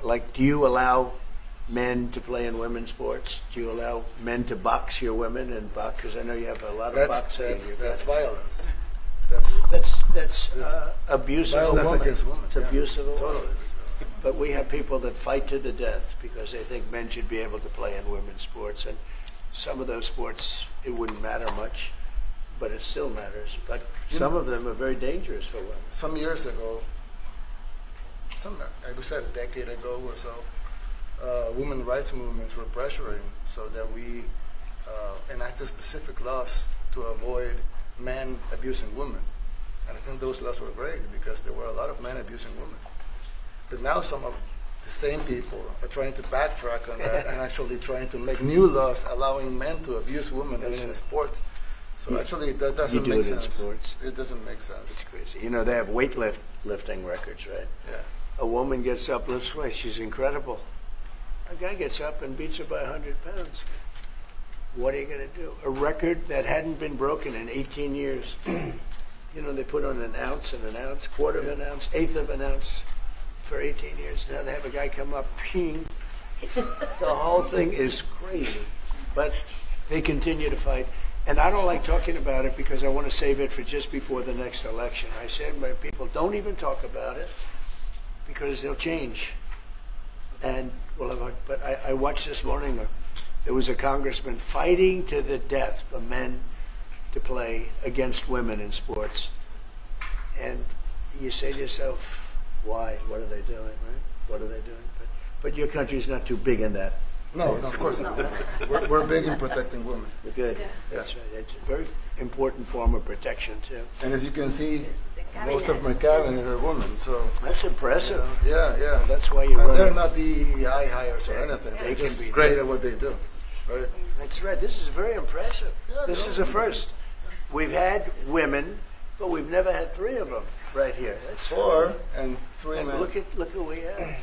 like, do you allow men to play in women's sports? Do you allow men to box your women and box? Because I know you have a lot of boxing. That's violence. That's abuse of a woman. Against women. It's abuse of a woman. Totally. But we have people that fight to the death because they think men should be able to play in women's sports. And some of those sports, it wouldn't matter much, but it still matters. But some of them are very dangerous for women. Some years ago, I would say a decade ago or so, women rights movements were pressuring so that we enacted specific laws to avoid men abusing women. And I think those laws were great because there were a lot of men abusing women. But now some of the same people are trying to backtrack on that and actually trying to make new laws allowing men to abuse women in sports. So actually that doesn't make sense. In sports. It doesn't make sense. It's crazy. You know, they have weightlifting records, right? Yeah. A woman gets up, lifts weights, she's incredible. A guy gets up and beats her by 100 pounds. What are you going to do? A record that hadn't been broken in 18 years. You know, they put on an ounce, quarter of an ounce, eighth of an ounce for 18 years. Now they have a guy come up, ping. The whole thing is crazy. But they continue to fight. And I don't like talking about it because I want to save it for just before the next election. I said to my people, don't even talk about it because they'll change. And but I watched this morning, there was a congressman fighting to the death for men to play against women in sports. And you say to yourself, why? What are they doing, right? What are they doing? But your country's not too big in that. No, of course not. We're big in protecting women. We're good. Yeah. That's right. It's a very important form of protection, too. And as you can see, most of my cabinet are women, so... That's impressive. Yeah. That's why you run. They're not DEI hires or anything. They're just great at what they do. Right? That's right. This is very impressive. This is a first. We've had women, but we've never had 3 of them right here. That's 4 and 3 men. Look who we have.